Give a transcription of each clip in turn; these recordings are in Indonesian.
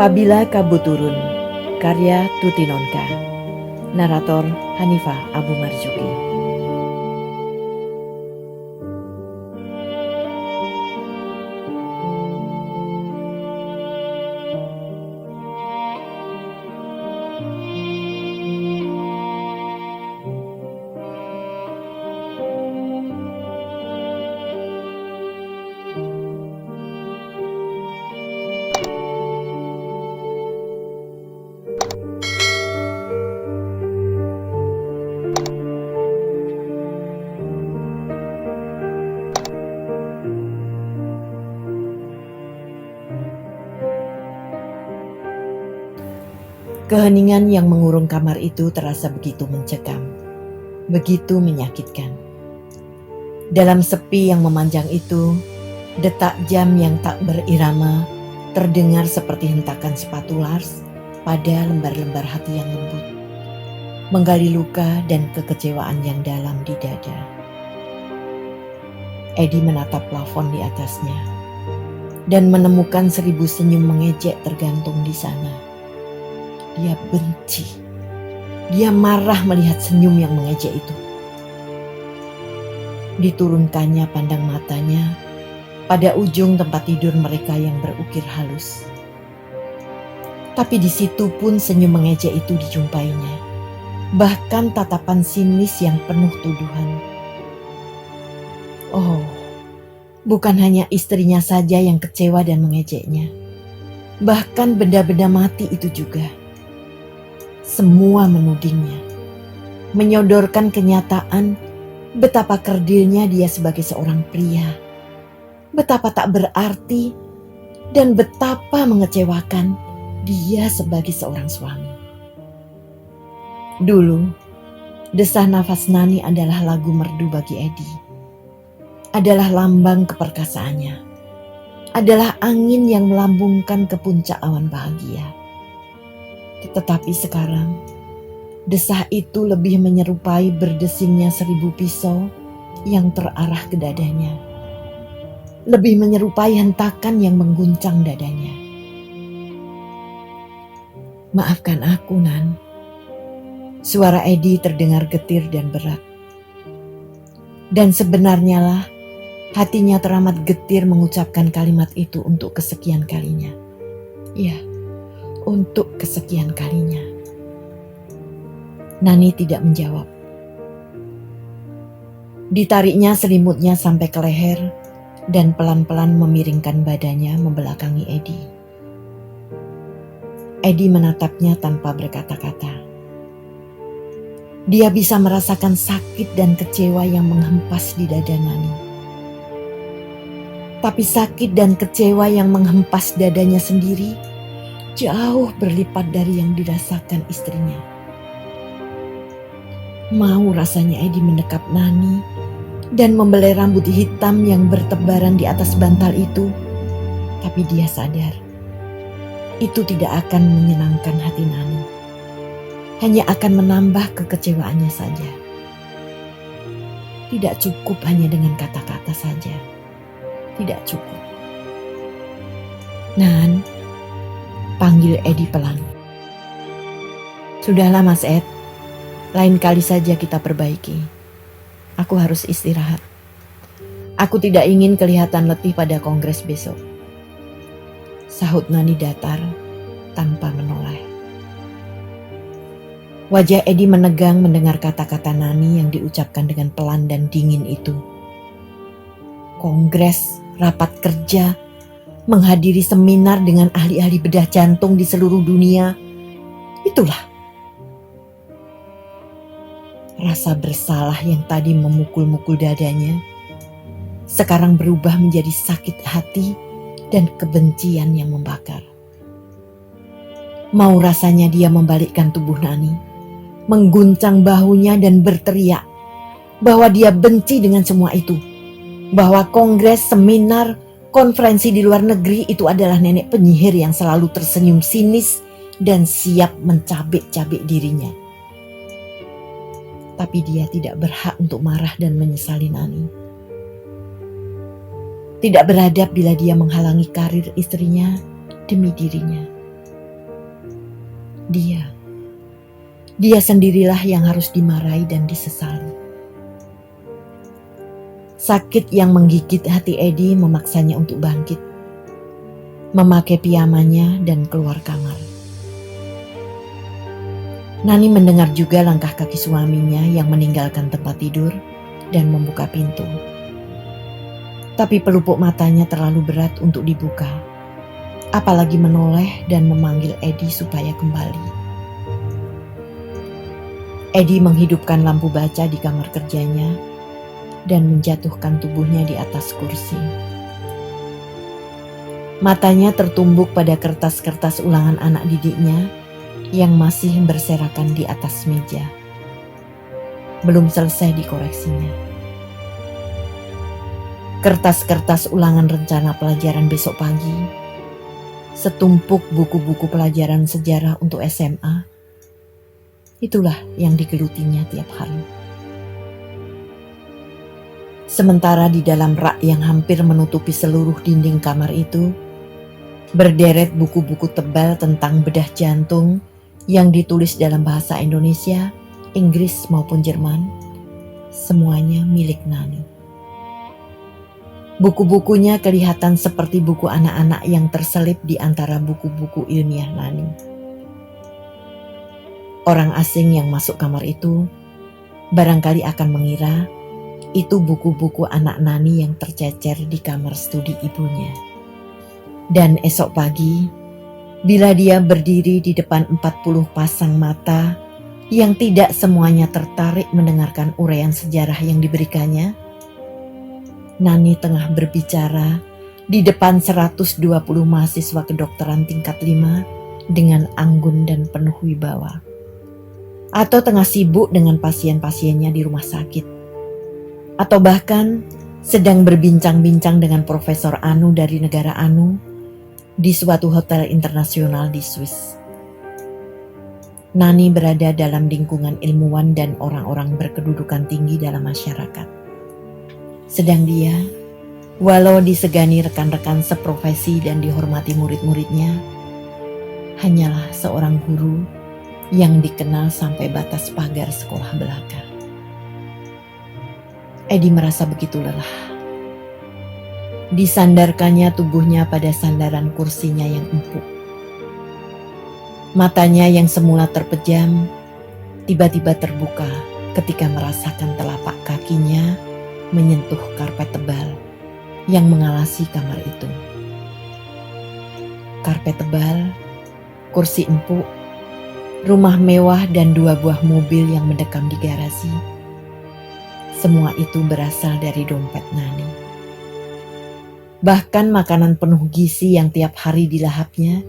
Pabila Kabut Turun, karya Tuti Nonka, narator Hanifah Abu Marzuki. Keheningan yang mengurung kamar itu terasa begitu mencekam, begitu menyakitkan. Dalam sepi yang memanjang itu, detak jam yang tak berirama terdengar seperti hentakan sepatu Lars pada lembar-lembar hati yang lembut, menggali luka dan kekecewaan yang dalam di dada. Eddie menatap plafon di atasnya dan menemukan 1000 senyum mengejek tergantung di sana. Dia benci. Dia marah melihat senyum yang mengejek itu. Diturunkannya pandang matanya pada ujung tempat tidur mereka yang berukir halus. Tapi di situ pun senyum mengejek itu dijumpainya. Bahkan tatapan sinis yang penuh tuduhan. Oh, bukan hanya istrinya saja yang kecewa dan mengejeknya. Bahkan benda-benda mati itu juga. Semua menudingnya, menyodorkan kenyataan betapa kerdilnya dia sebagai seorang pria, betapa tak berarti dan betapa mengecewakan dia sebagai seorang suami. Dulu, desah nafas Nani adalah lagu merdu bagi Eddie, adalah lambang keperkasaannya, adalah angin yang melambungkan ke puncak awan bahagia. Tetapi sekarang, desah itu lebih menyerupai berdesingnya 1000 pisau yang terarah ke dadanya. Lebih menyerupai hentakan yang mengguncang dadanya. Maafkan aku, Nan. Suara Eddie terdengar getir dan berat. Dan sebenarnya lah, hatinya teramat getir mengucapkan kalimat itu untuk kesekian kalinya. Ya, untuk kesekian kalinya. Nani tidak menjawab. Ditariknya selimutnya sampai ke leher dan pelan-pelan memiringkan badannya membelakangi Eddie. Eddie menatapnya tanpa berkata-kata. Dia bisa merasakan sakit dan kecewa yang menghempas di dada Nani. Tapi sakit dan kecewa yang menghempas dadanya sendiri jauh berlipat dari yang dirasakan istrinya. Mau rasanya Eddie mendekap Nani dan membelai rambut hitam yang bertebaran di atas bantal itu, tapi dia sadar itu tidak akan menyenangkan hati Nani, hanya akan menambah kekecewaannya saja. Tidak cukup hanya dengan kata-kata saja, tidak cukup. Nan, panggil Eddie pelan. Sudahlah Mas Ed, lain kali saja kita perbaiki. Aku harus istirahat. Aku tidak ingin kelihatan letih pada kongres besok. Sahut Nani datar tanpa menoleh. Wajah Eddie menegang mendengar kata-kata Nani yang diucapkan dengan pelan dan dingin itu. Kongres, rapat kerja, menghadiri seminar dengan ahli-ahli bedah jantung di seluruh dunia. Itulah. Rasa bersalah yang tadi memukul-mukul dadanya, sekarang berubah menjadi sakit hati dan kebencian yang membakar. Mau rasanya dia membalikkan tubuh Nani, mengguncang bahunya dan berteriak bahwa dia benci dengan semua itu. Bahwa kongres, seminar, konferensi di luar negeri itu adalah nenek penyihir yang selalu tersenyum sinis dan siap mencabik-cabik dirinya. Tapi dia tidak berhak untuk marah dan menyesali Nani. Tidak beradab bila dia menghalangi karir istrinya demi dirinya. Dia sendirilah yang harus dimarahi dan disesali. Sakit yang menggigit hati Edi memaksanya untuk bangkit, memakai pijamannya dan keluar kamar. Nani mendengar juga langkah kaki suaminya yang meninggalkan tempat tidur dan membuka pintu. Tapi pelupuk matanya terlalu berat untuk dibuka, apalagi menoleh dan memanggil Edi supaya kembali. Edi menghidupkan lampu baca di kamar kerjanya dan menjatuhkan tubuhnya di atas kursi. Matanya tertumbuk pada kertas-kertas ulangan anak didiknya yang masih berserakan di atas meja. Belum selesai dikoreksinya. Kertas-kertas ulangan rencana pelajaran besok pagi, setumpuk buku-buku pelajaran sejarah untuk SMA, itulah yang digelutinya tiap hari. Sementara di dalam rak yang hampir menutupi seluruh dinding kamar itu, berderet buku-buku tebal tentang bedah jantung yang ditulis dalam bahasa Indonesia, Inggris maupun Jerman, semuanya milik Nani. Buku-bukunya kelihatan seperti buku anak-anak yang terselip di antara buku-buku ilmiah Nani. Orang asing yang masuk kamar itu barangkali akan mengira itu buku-buku anak Nani yang tercecer di kamar studi ibunya. Dan esok pagi, bila dia berdiri di depan 40 pasang mata yang tidak semuanya tertarik mendengarkan uraian sejarah yang diberikannya, Nani tengah berbicara di depan 120 mahasiswa kedokteran tingkat 5 dengan anggun dan penuh wibawa. Atau tengah sibuk dengan pasien-pasiennya di rumah sakit. Atau bahkan sedang berbincang-bincang dengan Profesor Anu dari negara Anu di suatu hotel internasional di Swiss. Nani berada dalam lingkungan ilmuwan dan orang-orang berkedudukan tinggi dalam masyarakat. Sedang dia, walau disegani rekan-rekan seprofesi dan dihormati murid-muridnya, hanyalah seorang guru yang dikenal sampai batas pagar sekolah belaka. Edi merasa begitu lelah. Disandarkannya tubuhnya pada sandaran kursinya yang empuk. Matanya yang semula terpejam, tiba-tiba terbuka ketika merasakan telapak kakinya menyentuh karpet tebal yang mengalasi kamar itu. Karpet tebal, kursi empuk, rumah mewah dan 2 buah mobil yang mendekam di garasi. Semua itu berasal dari dompet Nani. Bahkan makanan penuh gizi yang tiap hari dilahapnya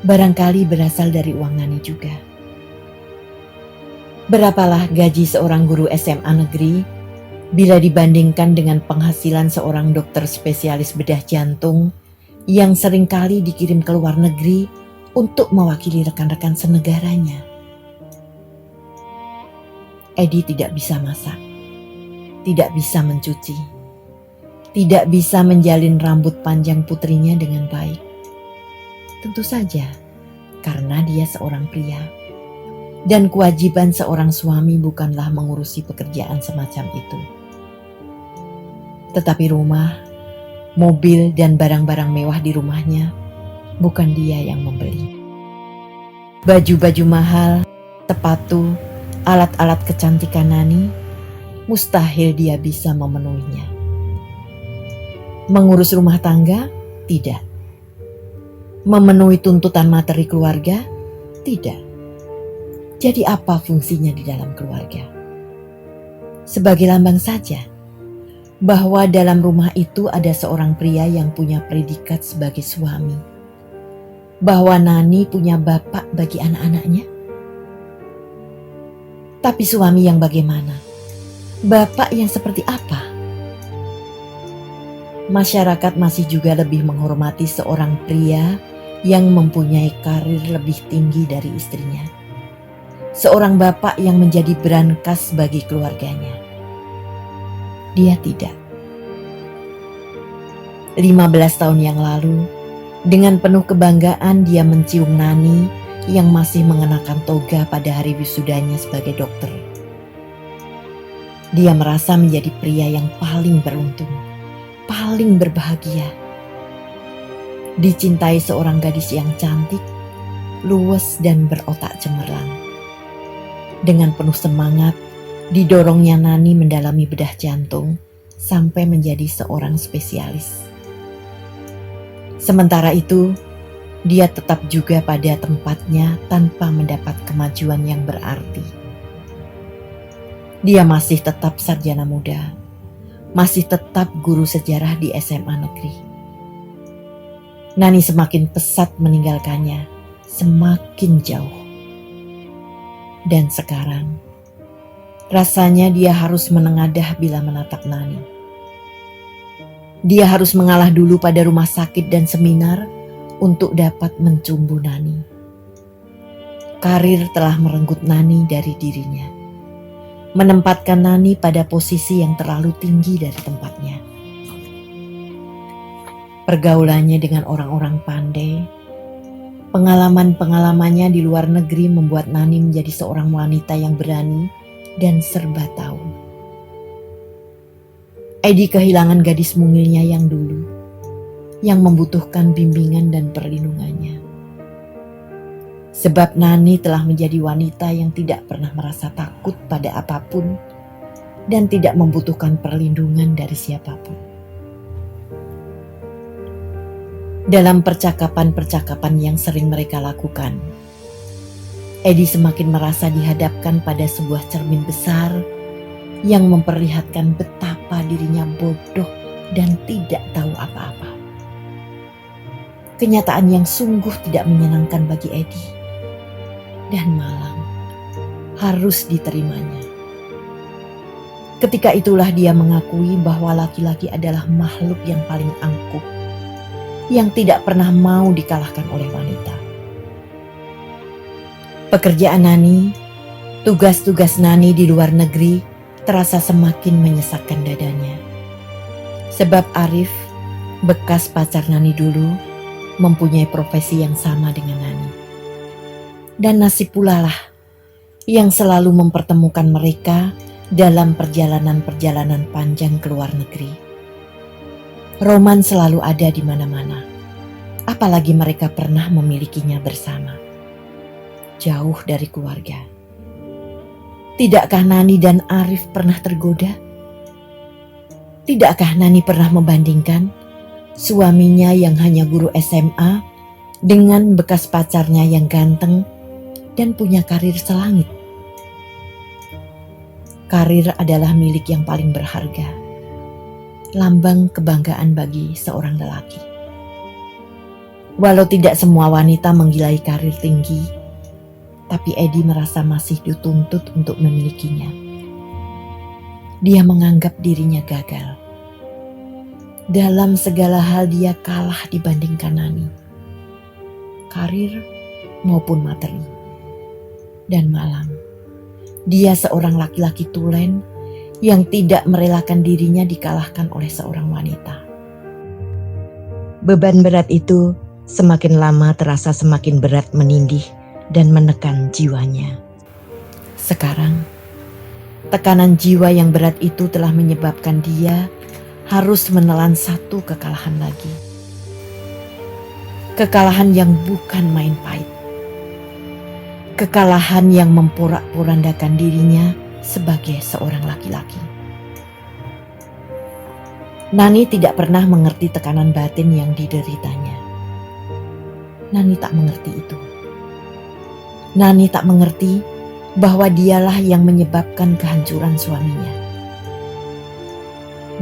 barangkali berasal dari uang Nani juga. Berapalah gaji seorang guru SMA negeri bila dibandingkan dengan penghasilan seorang dokter spesialis bedah jantung yang seringkali dikirim ke luar negeri untuk mewakili rekan-rekan senegaranya. Edi tidak bisa masak, tidak bisa mencuci, tidak bisa menjalin rambut panjang putrinya dengan baik. Tentu saja, karena dia seorang pria. Dan kewajiban seorang suami bukanlah mengurusi pekerjaan semacam itu. Tetapi rumah, mobil, dan barang-barang mewah di rumahnya bukan dia yang membeli. Baju-baju mahal, sepatu, alat-alat kecantikan Nani, mustahil dia bisa memenuhinya. Mengurus rumah tangga? Tidak. Memenuhi tuntutan materi keluarga? Tidak. Jadi apa fungsinya di dalam keluarga? Sebagai lambang saja bahwa dalam rumah itu ada seorang pria yang punya predikat sebagai suami. Bahwa Nani punya bapak bagi anak-anaknya. Tapi suami yang bagaimana? Bapak yang seperti apa? Masyarakat masih juga lebih menghormati seorang pria yang mempunyai karir lebih tinggi dari istrinya. Seorang bapak yang menjadi brankas bagi keluarganya. Dia tidak. 15 tahun yang lalu, dengan penuh kebanggaan dia mencium Nani yang masih mengenakan toga pada hari wisudanya sebagai dokter. Dia merasa menjadi pria yang paling beruntung, paling berbahagia. Dicintai seorang gadis yang cantik, luwes dan berotak cemerlang. Dengan penuh semangat, didorongnya Nani mendalami bedah jantung sampai menjadi seorang spesialis. Sementara itu, dia tetap juga pada tempatnya tanpa mendapat kemajuan yang berarti. Dia masih tetap sarjana muda, masih tetap guru sejarah di SMA negeri. Nani semakin pesat meninggalkannya, semakin jauh. Dan sekarang, rasanya dia harus menengadah bila menatap Nani. Dia harus mengalah dulu pada rumah sakit dan seminar untuk dapat mencumbu Nani. Karir telah merenggut Nani dari dirinya, menempatkan Nani pada posisi yang terlalu tinggi dari tempatnya. Pergaulannya dengan orang-orang pandai, pengalaman-pengalamannya di luar negeri membuat Nani menjadi seorang wanita yang berani dan serba tahu. Edi kehilangan gadis mungilnya yang dulu, yang membutuhkan bimbingan dan perlindungannya. Sebab Nani telah menjadi wanita yang tidak pernah merasa takut pada apapun dan tidak membutuhkan perlindungan dari siapapun. Dalam percakapan-percakapan yang sering mereka lakukan, Edi semakin merasa dihadapkan pada sebuah cermin besar yang memperlihatkan betapa dirinya bodoh dan tidak tahu apa-apa. Kenyataan yang sungguh tidak menyenangkan bagi Edi, dan malang harus diterimanya. Ketika itulah dia mengakui bahwa laki-laki adalah makhluk yang paling angkuh, yang tidak pernah mau dikalahkan oleh wanita. Pekerjaan Nani, tugas-tugas Nani di luar negeri terasa semakin menyesakkan dadanya. Sebab Arif, bekas pacar Nani dulu, mempunyai profesi yang sama dengan Nani. Dan nasib pula lah yang selalu mempertemukan mereka dalam perjalanan-perjalanan panjang ke luar negeri. Roman selalu ada di mana-mana, apalagi mereka pernah memilikinya bersama, jauh dari keluarga. Tidakkah Nani dan Arif pernah tergoda? Tidakkah Nani pernah membandingkan suaminya yang hanya guru SMA dengan bekas pacarnya yang ganteng dan punya karir selangit? Karir adalah milik yang paling berharga, lambang kebanggaan bagi seorang lelaki. Walau tidak semua wanita menggilai karir tinggi, tapi Edi merasa masih dituntut untuk memilikinya. Dia menganggap dirinya gagal. Dalam segala hal dia kalah dibandingkan Nani, karir maupun materi. Dan malang, dia seorang laki-laki tulen yang tidak merelakan dirinya dikalahkan oleh seorang wanita. Beban berat itu semakin lama terasa semakin berat menindih dan menekan jiwanya. Sekarang, tekanan jiwa yang berat itu telah menyebabkan dia harus menelan satu kekalahan lagi. Kekalahan yang bukan main pahit. Kekalahan yang memporak-porandakan dirinya sebagai seorang laki-laki. Nani tidak pernah mengerti tekanan batin yang dideritanya. Nani tak mengerti itu. Nani tak mengerti bahwa dialah yang menyebabkan kehancuran suaminya.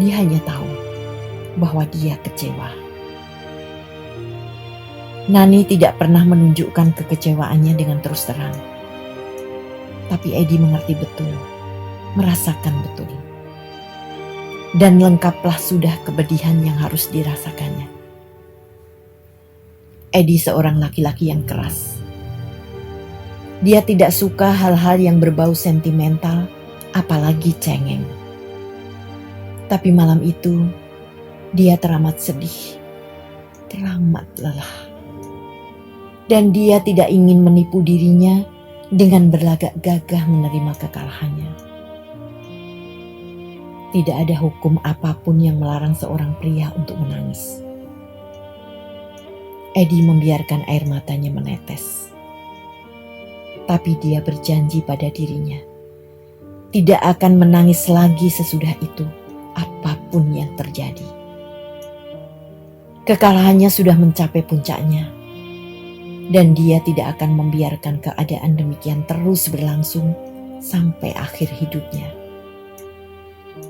Dia hanya tahu bahwa dia kecewa. Nani tidak pernah menunjukkan kekecewaannya dengan terus terang. Tapi Edi mengerti betul, merasakan betul. Dan lengkaplah sudah kepedihan yang harus dirasakannya. Edi seorang laki-laki yang keras. Dia tidak suka hal-hal yang berbau sentimental, apalagi cengeng. Tapi malam itu, dia teramat sedih, teramat lelah. Dan dia tidak ingin menipu dirinya dengan berlagak gagah menerima kekalahannya. Tidak ada hukum apapun yang melarang seorang pria untuk menangis. Eddie membiarkan air matanya menetes. Tapi dia berjanji pada dirinya, tidak akan menangis lagi sesudah itu, apapun yang terjadi. Kekalahannya sudah mencapai puncaknya, dan dia tidak akan membiarkan keadaan demikian terus berlangsung sampai akhir hidupnya.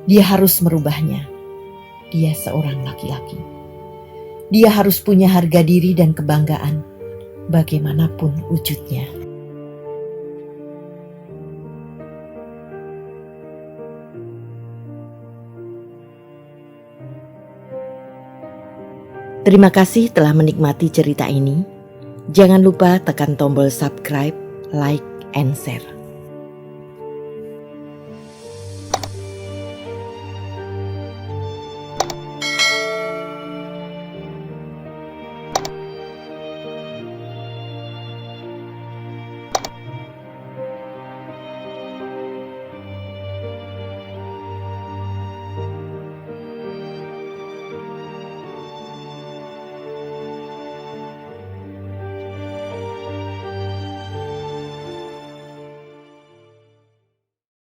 Dia harus merubahnya. Dia seorang laki-laki. Dia harus punya harga diri dan kebanggaan, bagaimanapun wujudnya. Terima kasih telah menikmati cerita ini. Jangan lupa tekan tombol subscribe, like, and share.